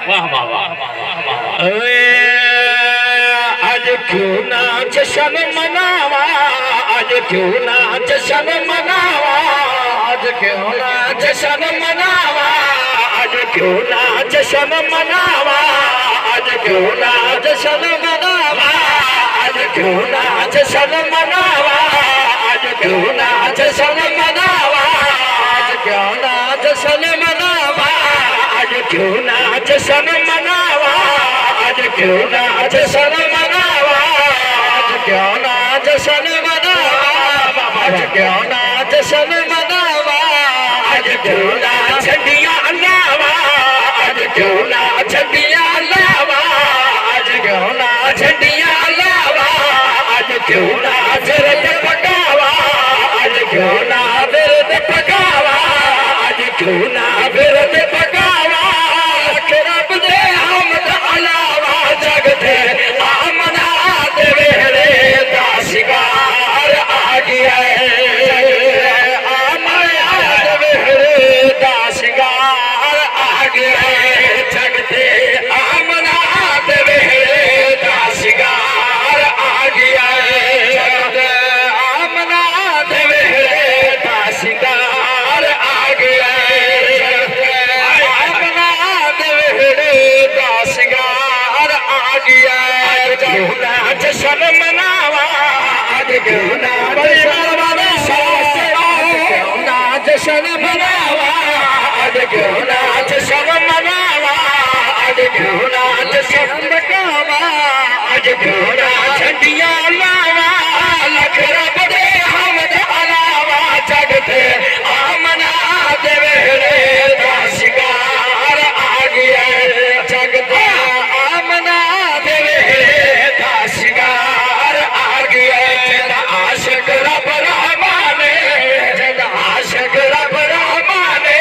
वाह वाह वाह। आज क्यों ना जश्न मनावा, आज क्यों ना जश्न मनावा, आज क्यों ना जश्न मनावा, आज क्यों ना जश्न मनावा, आज क्यों ना जश्न मनावा, आज क्यों ना जश्न मनावा, आज क्यों ना जश्न मनावा, आज क्यों ना जश्न मनावा, आज क्यों ना जश्न मनावा, आज क्यों ना जश्न मनावा, आज क्यों ना जश्न मनावा, आज क्यों ना जश्न मनावा, आज क्यों ना झंडियां लावा, आज क्यों ना झंडियां लावा, आज क्यों ना झंडियां लावा, आज क्यों ना विरद पकावा, आज क्यों ना विरद पकावा, आज क्यों ना विरद पकावा, रब दे हमद अलावा जगते आमना दे वेले दा शिकार आ गया है, आमना दे वेले दा शिकार आ गया है, जगते आमना दे वेले दा शिकार आ गया है, जगते आमना दे वेले दा शिकार आ गया है, आमना दे वेले दा शिकार आ गया है, क्यों ना जश्न मनावा, आज क्यों ना जश्न मनावा, क्यों ना जश्न मनावा, आज क्यों ना जश्न मनावा, आज क्यों ना जश्न मनावा, आज क्यों ना झंडियां लावा, लख रब दे हमद अलावा जगते आमना दे वेले दा शिकार आ गया है, जगते आमना दे वेले दा शिकार आ गया है, जदा आशिक रब रहमाने, जदा आशिक रब रहमाने,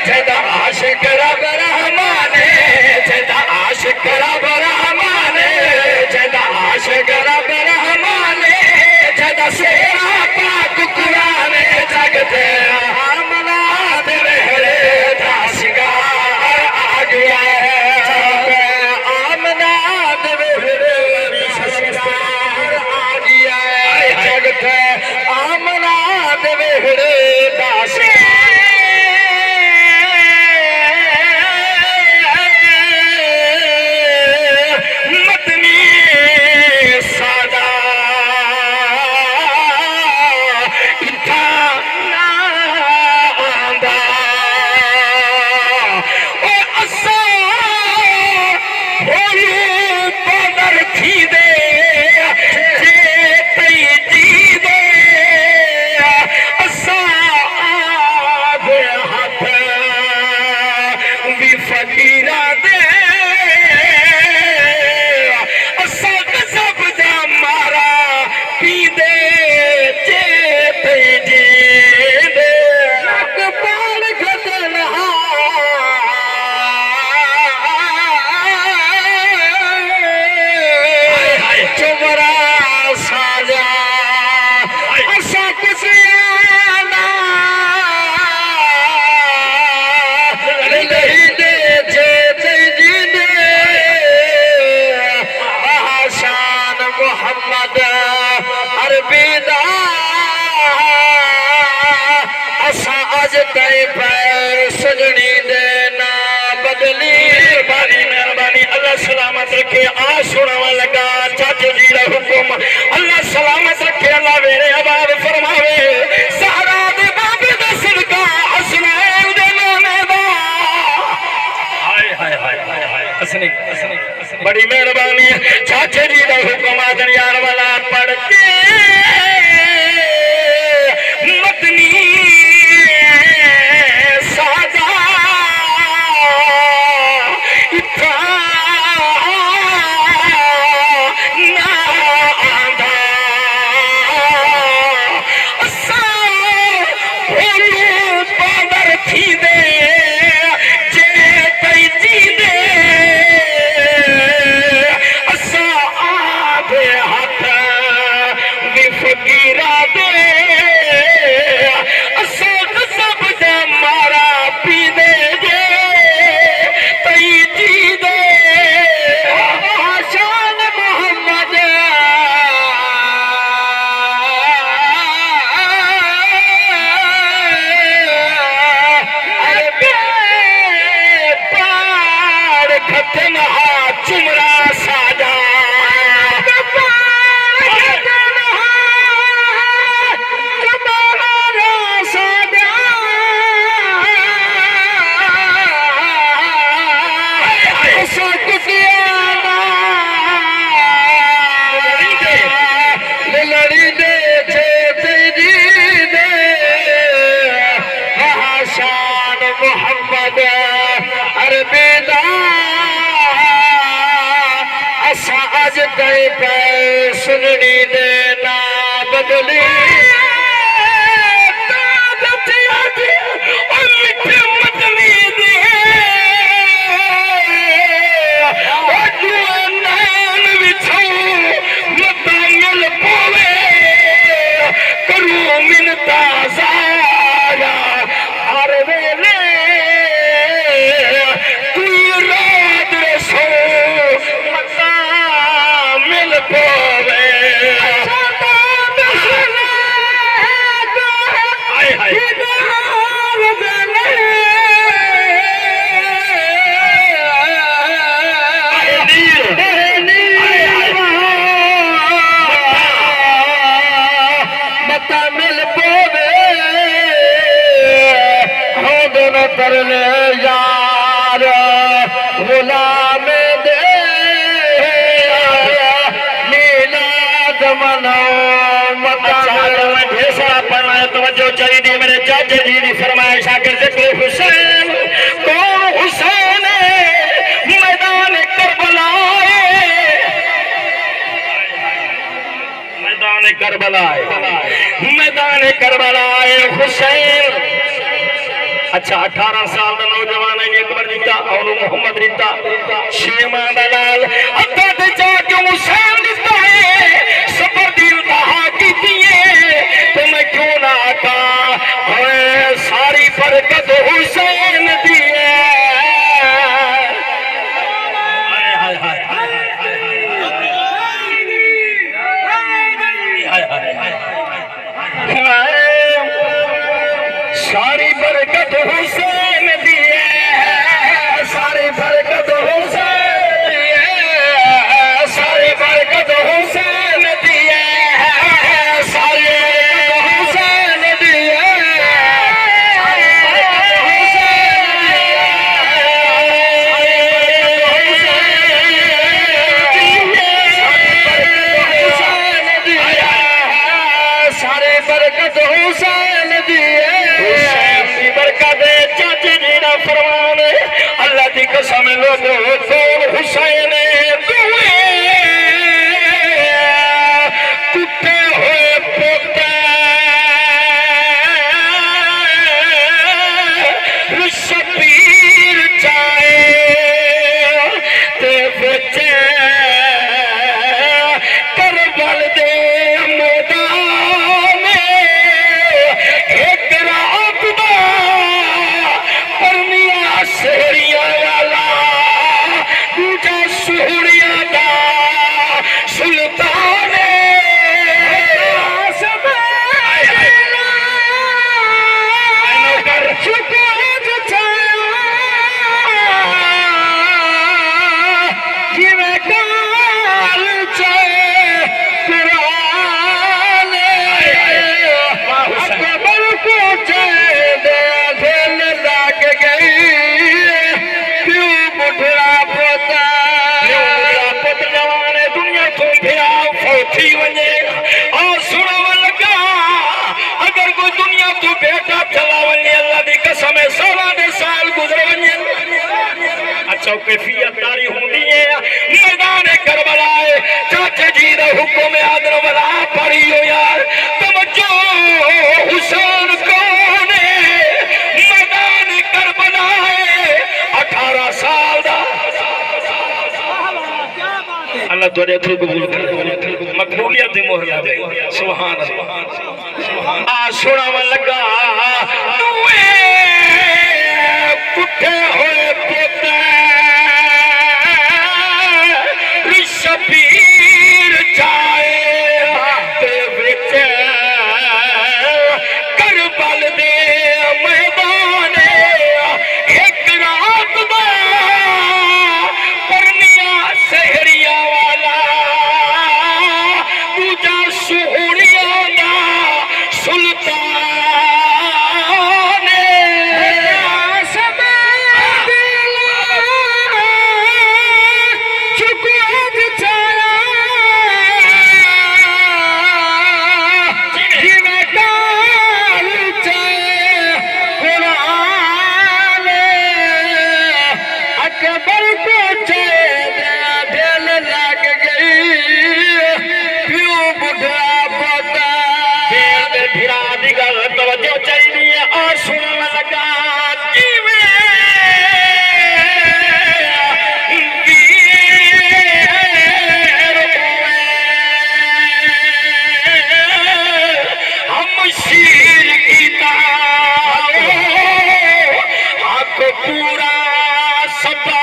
जदा आशिक रब रहमाने, जदा आशिक रब रहमाने, जदा आशिक रब रहमाने, जदा सेरा पाक कुराने, जगते आमना दे वेले दा शिकार आ गया है, जगते आमना दे वेले दा शिकार आ गया है, जगते आमना दे वेले दा शिकार मतनी सादा इथा ना आंदा, ओ असा होलू बदर थी दे, जे तई जी दे, असा आदे हथ भी फकीरा दे, असा गजब दा मारा पी दे, जे तई जी दे, अकबर गदन चुमरा साजा, असा कुछ आना नहीं दे, जे तई जी दे, आशान मोहम्मद अरबीदा, असा अज तई पैर सजनी देना बदली, मेहरबानी मेहरबानी, अल्लाह सलामत रखे। आ सुनावा लगा चाचा जी का हुक्म, अल्लाह सलामत रखे, अल्लाह मेरे अबाद फरमावे, सहरा दे बाबे दा सदका हसनैन दे नामे दा, हाय हाय हाय हाय हाय, हसनी हसनी बड़ी मेहरबानी, चाचा जी का हुक्म आदन यार वाला पढ़ते मतनी सादा इथा ना आंदा, असा होलू बदर थी दे, जे तई जी दे, असा आदे हथ भी फकीर तनहा चुमरा साजा मोहम्मद अरबेदा असा अज तई पे सुननी देना बदली करने यार गुलाम दे मीलाद मनाओ ढेसरा पढ़ना है तवज्जो चाहिए मेरे चाचा जी ने फरमाया शागिर्द को हुसैन कौन हुसैन मैदान करबला मैदान करबला हुसैन अच्छा 18 साल का नौजवान है अकबर दिता और मोहम्मद दिता शेमा दलाल अद्धा ते जाके हुसैन दिता है सबर दिल कहा कीती है तो मैं क्यों ना आता सारी बरकत हुसैन दी है हाय हाय हाय सारी बरकत हुसैन दी है सारी बरकत हुसैन दी है सारी बरकत हुसैन दी है सारी हुसैन दी है सारी बरकत हुसैन दी है फरमान अल्लाह की कसम लोगो कौन हुसैन कुत्ते हुए पोते शबीर चाहे ते बच्चे करबल दे मैदान एक रात शहरिया वाला दूजा सुहरिया दा सुल्तान अगर कोई दुनिया तू बेटा चला वने अल्लाह दी कसम है 16 साल गुजर वने अच्छा कैफियत तारी होंदी है मैदान करबला है चाचा जी दा हुक्म आदर वाला पढ़ियो यार तवज्जो हुसैन कौन है मैदान करबला है 18 साल दा अल्लाह तोरे अथरू कबूल कर मकबूलियत दी मोहर लगे सुभान अल्लाह आ सुनाव लगा दुए पुठे होए पोते शबीर जाए ते विच करबल दे मैदान एक रात दा पूरा सपा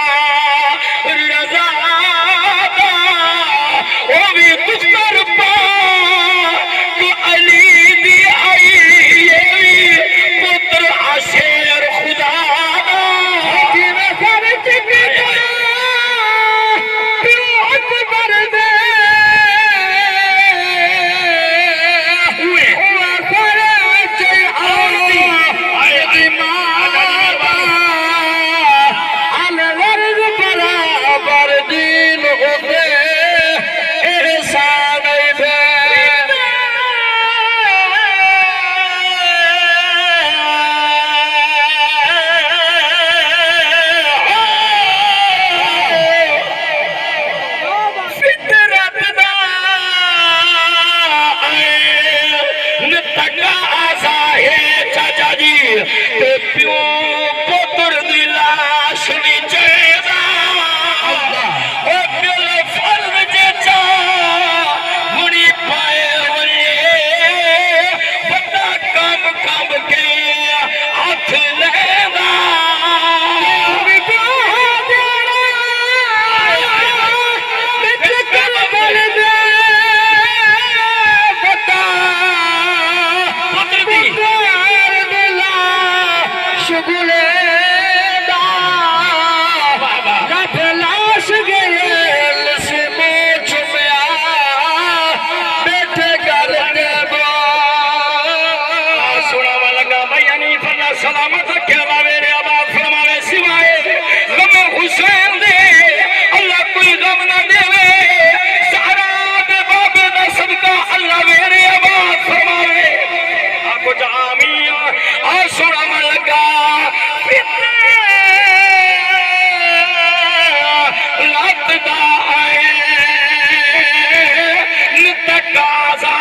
रजा ओ भी दुश्मन पा तो अली दी आई ये भी पुत्र आशेर खुदा सलामत कहला मेरे आबाद फरमावे सिवाय गम हुसैन दे अल्लाह कोई गम ना देवे सारा दे बाबे दा सदका अल्लाह मेरे आबाद फरमावे आपको आमीन आ सुना मन लगा लत दा आए नितकाजा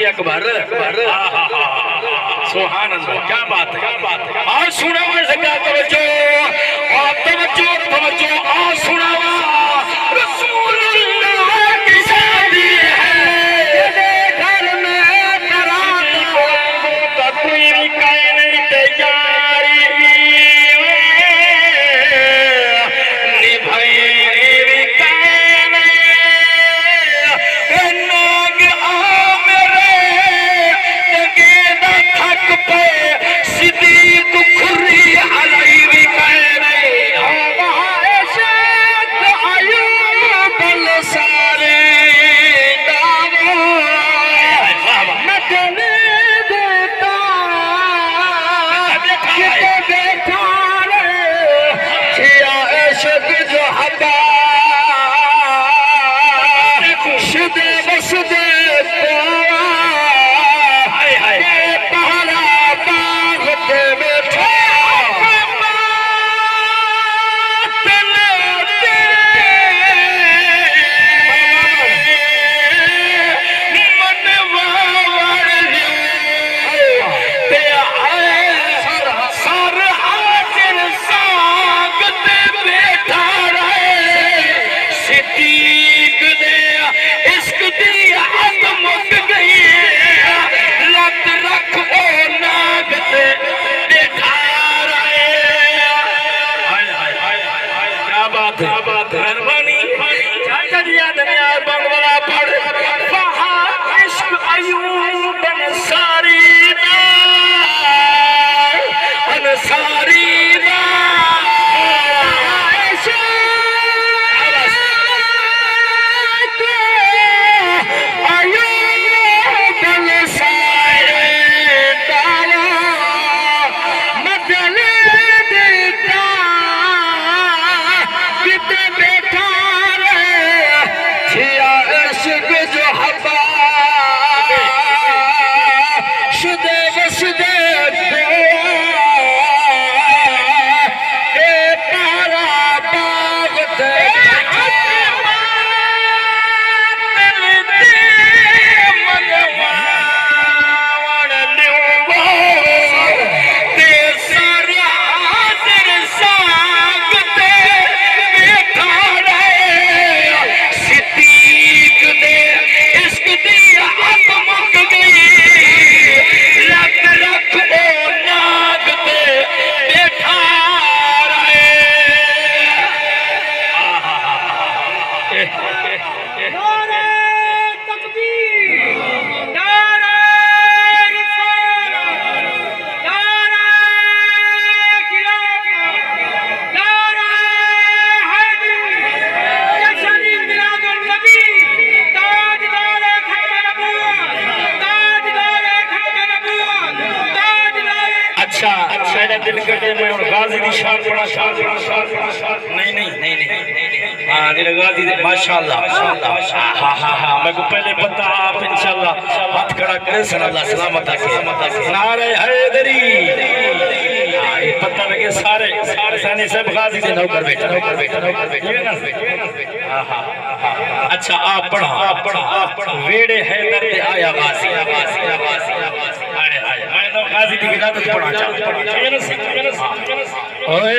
अकबर सुभान अल्लाह क्या बात है और सुना लगा तवज्जो और तवज्जो तवज्जो और सुना रसूलुल्लाह की शादी है घर में कराता तो कोई कहे नहीं तैयारी सिद्दीक खुर्रिया नहीं नहीं नहीं नहीं हाँ मेरे गाजी माशाल्लाह हाँ हाँ हाँ मैं को पहले पता आप इंशाल्लाह हाथ खड़ा करे सल्लल्लाहु सलामत रखे नारे हैदरी ये पता लगे सारे साने सब गाजी से नौकर बैठा ये ना हाँ हाँ अच्छा आप पढ़ा वेड़े हैदर दे आया गाजी आए आए मैं तो गाजी की विलादत पढ़ा चाहता हूं ओए